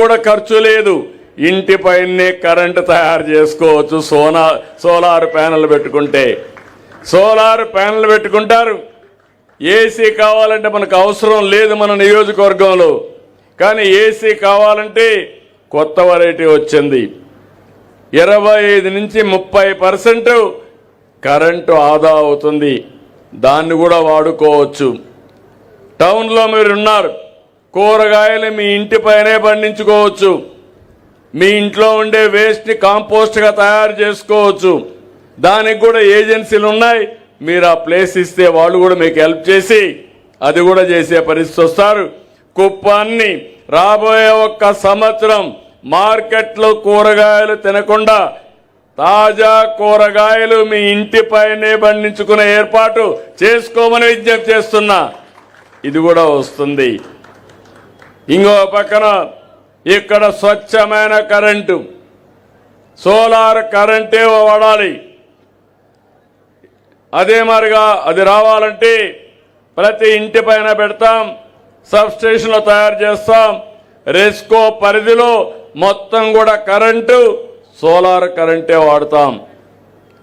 కూడా ఖర్చు లేదు. ఇంటి పైనే కరెంటు తయారు చేసుకోవచ్చు. సోలార్ ప్యానెల్ పెట్టుకుంటే సోలార్ ప్యానెల్ పెట్టుకుంటారు. ఏసీ కావాలంటే మనకు అవసరం లేదు మన నియోజకవర్గంలో. కానీ ఏసీ కావాలంటే కొత్త వెరైటీ వచ్చింది. 25 నుంచి 30% కరెంటు ఆదా అవుతుంది. దాన్ని కూడా వాడుకోవచ్చు. టౌన్లో మీరున్నారు, కూరగాయలు మీ ఇంటి పైనే పండించుకోవచ్చు. మీ ఇంట్లో ఉండే వేస్ట్ని కాంపోస్ట్గా తయారు చేసుకోవచ్చు. దానికి కూడా ఏజెన్సీలు ఉన్నాయి. మీరు ఆ ప్లేస్ ఇస్తే వాళ్ళు కూడా మీకు హెల్ప్ చేసి అది కూడా చేసే పరిస్థితి వస్తారు. కుప్పాన్ని రాబోయే 1 సంవత్సరం మార్కెట్లో కూరగాయలు తినకుండా తాజా కూరగాయలు మీ ఇంటి పైనే పండించుకునే ఏర్పాటు చేసుకోమని విజ్ఞప్తి చేస్తున్నా. ఇది కూడా వస్తుంది. ఇంకో పక్కన ఇక్కడ స్వచ్ఛమైన కరెంటు, సోలార్ కరెంటే వాడాలి. అదే మరిగా అది రావాలంటే ప్రతి ఇంటి పైన పెడతాం, సబ్ స్టేషన్లో తయారు చేస్తాం. రెస్కో పరిధిలో మొత్తం కూడా కరెంటు సోలార్ కరెంటే వాడతాం.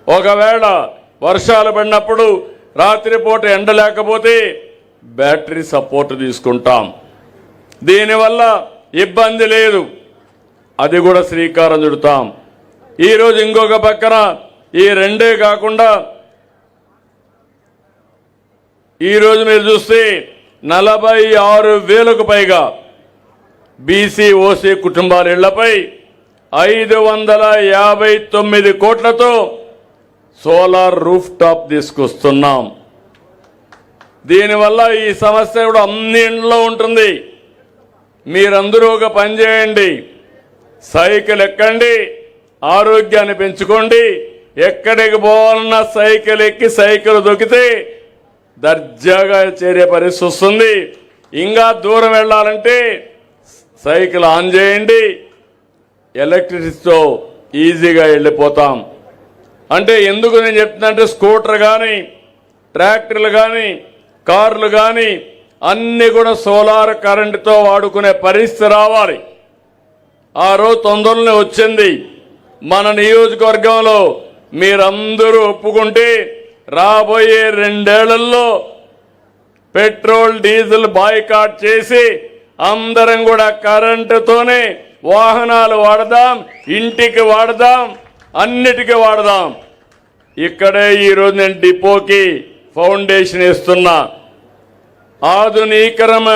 ఒకవేళ వర్షాలు పడినప్పుడు రాత్రిపూట ఎండ లేకపోతే బ్యాటరీ సపోర్ట్ తీసుకుంటాం. దీనివల్ల ఇబ్బంది లేదు. అది కూడా శ్రీకారం చుడతాం. ఈరోజు ఇంకొక పక్కన ఈ రెండే కాకుండా ఈరోజు మీరు చూస్తే 46,000కు పైగా బీసీ ఓసీ కుటుంబాల ఇళ్లపై 559 కోట్లతో సోలార్ రూఫ్ టాప్ తీసుకొస్తున్నాం. దీనివల్ల ఈ సమస్య కూడా అన్ని ఇంట్లో ఉంటుంది. మీరందరూ ఒక పని చేయండి, సైకిల్ ఎక్కండి, ఆరోగ్యాన్ని పెంచుకోండి. ఎక్కడికి పోవాలన్నా సైకిల్ ఎక్కి సైకిల్ దొక్కితే దర్జాగా చేరే పరిస్థితి వస్తుంది. ఇంకా దూరం వెళ్ళాలంటే సైకిల్ ఆన్ చేయండి, ఎలక్ట్రిసిటీతో ఈజీగా వెళ్ళిపోతాం. అంటే ఎందుకు నేను చెప్తున్నా, స్కూటర్ కానీ ట్రాక్టర్లు కానీ కార్లు కానీ అన్నీ కూడా సోలార్ కరెంటుతో వాడుకునే పరిస్థితి రావాలి. ఆ రోజు తొందరలోనే వచ్చింది. మన నియోజకవర్గంలో మీరందరూ ఒప్పుకుంటే రాబోయే 2 ఏళ్లలో పెట్రోల్ డీజిల్ బాయ్కాట్ చేసి అందరం కూడా కరెంటుతోనే వాహనాలు వాడదాం, ఇంటికి వాడదాం, అన్నిటికీ వాడదాం. ఇక్కడే ఈరోజు నేను డిపోకి ఫౌండేషన్ ఇస్తున్నా. ఆధునీకరణ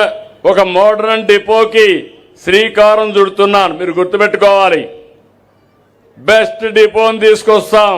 ఒక మోడర్న్ డిపోకి శ్రీకారం చుడుతున్నాను. మీరు గుర్తుపెట్టుకోవాలి, బెస్ట్ డిపోని తీసుకొస్తాం.